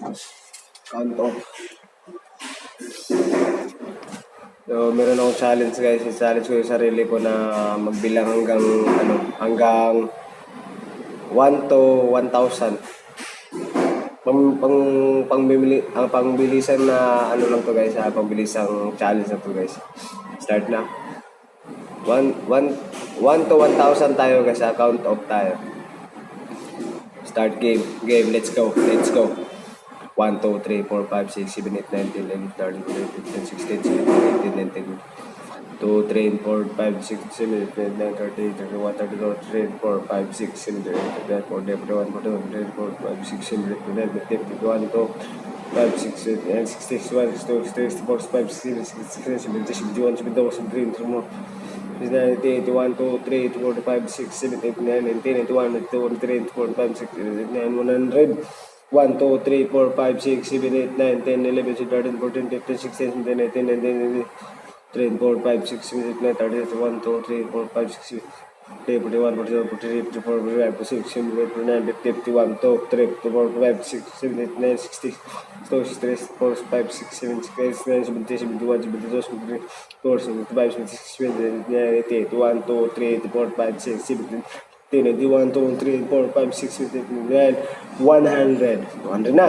Count off. So, meron akong challenge guys. I-challenge ko yung sarili ko na magbilang hanggang 1 to 1,000. Pangbilisan na lang to guys, pangbilisang challenge na to guys. Start na. 1 to 1,000 tayo guys, count off tayo. Start game. Let's go. 1, 2, 3, 4, 5, 6, 7, 8, 9, 10, 11, 12, 13, 14, 15, 16, 17, 18, 19, 2, 3, 4, 5, 6, 7, 8, 9, 30, 31, 32, 33, 4, 5, 6, 7, 8, 9, 40, 41, 42, 44, 5, 6, 7, 8, 9, 10, 51, 2, 5, 6, 8, 9, 61, 62, 64, 5, 6, 7, 70, 71, 72, 73, 74, 81, 2, 3, 4, 5, 6, 7, 8, 9, 10, 81, 82, 83, 84, 5, 6, 7, 8, 9, 100. 1, 2, 3, 4, 5, 6, 7, 8, 9, 10, 11, 12, 13, 14, 15, 16, 17, 18, 19, 3, 4, 5, 6, 7, 8, 9, 30, 1, 2, 3, 4, 5, 6, 7, 8, 41, 42, 43, 44, 45, 46, 47, 49, 50, 51, 2, 3, 4, 5, 6, 7, 8, 9, 60, 63, 4, 5, 6, 7, 6, 9, 70, 71, 72, 73, 4, 75, 76, 77, 88, 1, 2, 3, 4, 5, 6, 7, 81, 2, 3, 4, 5, 6, 7, 8, 100. 100 na.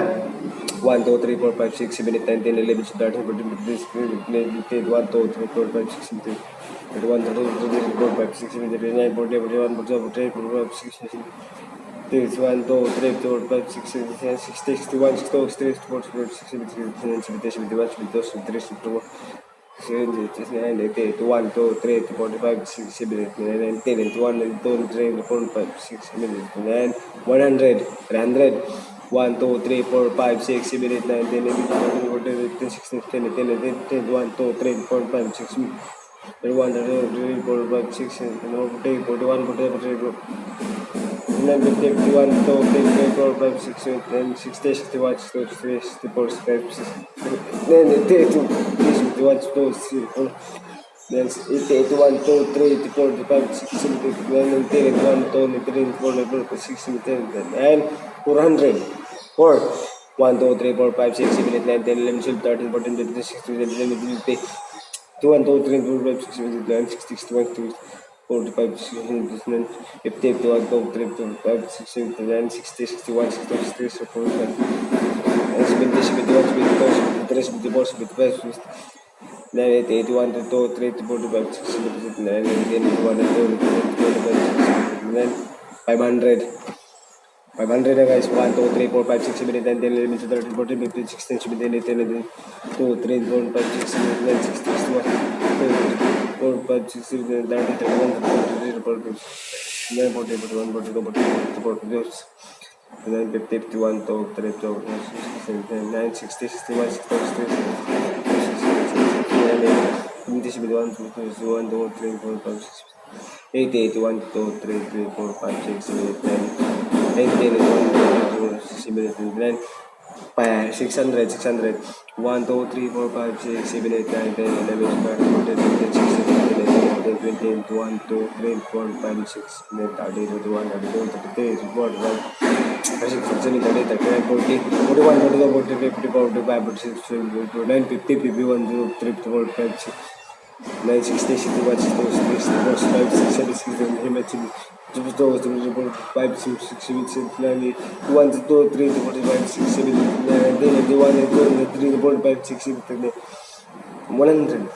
1, 2, 3, 4, 5, 6, 7, 8, 9, 10, 11, 12, 13, 14, 15, 16, 17, 18, 1, 2, 3, 4, 5, 6, 7, 31, 32, 33, 4, 5, 6, 7, 8, 9, 40, 41, 42, 43, 45, 6, 7, 1, 2, 3, 4, 5, 6, 7, 8, 60, 61, 62, 63, 64, 65, 66, 67, 71, 72, 73, 74, 9, 8, 1, 2, 3, 4, 5, 6, 7, 8, 9, 10, 81, 92, 93, 4, 5, 6, 7, 8, 9, 100, 300, 1, 2, 3, 4, 5, 6, 7, 8, 9, 10, 11, 12, 13, 14, 15, 16, 17, 18, 19, 1, 2, 3, 4, 5, 6, 31, 32, 4, 5, 6, 7, 8, 41, 42, 43, 51, 2, 3, 4, 5, 6, 7, 60, 61, 62, 64, 65, 82, 61, 2, 3, 81, 2, 3, 4, 5, 6, 7, 8, 9, 10, 1, 2, 3, 4, 5, 6, 7, 10, and 400. 4, 1, 2, 3, 4, 5, 6, 7, 8, 9, 10, 11, 12, 13, 14, 15, 16, 17, 18, 19, 2, 1, 2, 3, 4, 5, 6, 7, 8, 9, 60, 61, 62, 45, 59, 50, 51, 2, 3, 4, 5, 6, 7, 9, 60, 61, 62, 63, 64, 70, 71, 72, 73, 74, 75, 76, 80, 81, 82, 3, 45, 6, 7, 9, 10, 11, 12, 13, 500. 500 na guys. 1, 2, 3, 4, 5, 6, 7, 8, 9, 10, 11, 12, 13, 14, 15, 16, 17, 18, 19, 2, 3, 4, 5, 6, 7, 8, 9, 60, 61, 4, 5, 6, 7, 8, 9, 31, 32, 43, 44, 41, 42, 43, 44, 50, 51, 2, 3, 4, 5, 6, 7, 8, 9, 60, 61, 62, 63, 71, 71, 2, 3, 4, 5, 6, 80, 81, 2, 3, 4, 5, 6, 7, 8, 9, 10, 11, 12, 7, 8, 9, 600, 600, 1, 2, 3, 4, 5, 6, 7, 8, 9, 10, 11, 12, 13, 14, 16, 17, 18, 19, 20, 1, 2, 3, 4, 5, 6, 7, 30, 31, 32, 33, 34, 36, 37, 38, 39, 40, 41, 42, 43, 44, 45, 46, 47, 49, 50, 51, 0, 3, 4, 5, 6, 9, 60, 61, 62, 64, 65, 67, 67, 5, 6, 6, 7, 9, 1, 2, 3, 4, 5, 6, 7, 9, 10, 1, 2, 3, 4, 5, 6, 7, 100.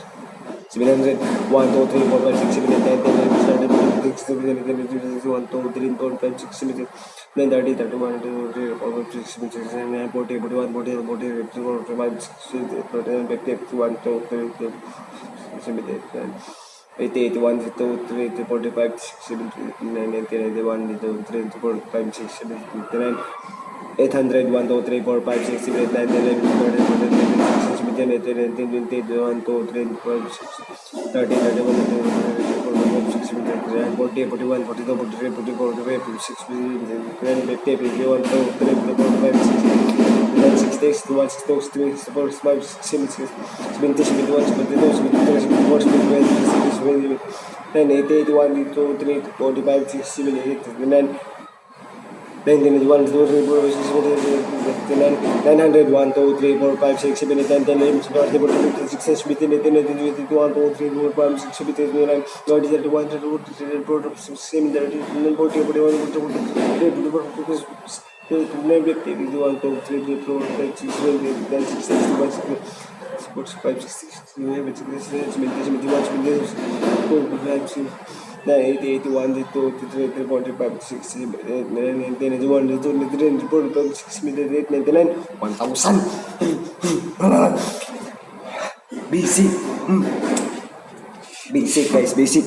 700, 1, 2, 3, 4, 5, 6, 7, 8, 9, 10, 11, 12, 13, 14, 15, 16, 17, 18, 19, 20, 1, 2, 3, 4, 5, 6, 7, 9, 30, 31, 32, 4, 5, 6, 7, 6, 9, 40, 41, 42, 43, 44, 45, 6, 7, 8, 50, 1, 2, 3, 4, 7, 8, 9, 80, 81, 82, 3, 45, 6, 7, 9, 90, 91, 92, 3, 4, 5, 6, 7, 89, 800, 1, 2, 3, 4, 5, 6, 7, 8, 9, 10, 11, 12, 13, 14, 15, 16, 17, 18, 19, 20, 1, 2, 3, 4, 5, 6, 30, 31, 32, 33, 44, 45, 6, 7, 8, 9, 40, 41, 42, 43, 44, 45, 56, 57, 50, 51, 2, 3, 4, 5, 6, 9, 60, 61, 62, 63, 64, 65, 66, 70, 71, 72, 73, 74, 75, 76, 77, 80, 81, 82, 3, 45, 6, 7, 8, 9, 1991, 2, 3, 4, 5, 6, 7, 8, 900, 1, 2, 3, 4, 5, 6, 7, 8, 9, 10, 11, 12, 13, 14, 15, 16, 17, 18, 19, 20, 21, 2, 3, 4, 5, 6, 7, 8, 9, 20, 31, 32, 33, 34, 37, 38, 40, 41, 42, 43, 44, 45, 51, 2, 3, 4, 5, 6, 7, 8, 9, 6, 7, 5, 6, 7, 71, 72, 45, 6, 90, 81, 82, 83, 84, 85, 86, 87, 88, 91, 92, 93, 94, 95, 96, 98, 99, 1,000. Basic. Basic guys, basic.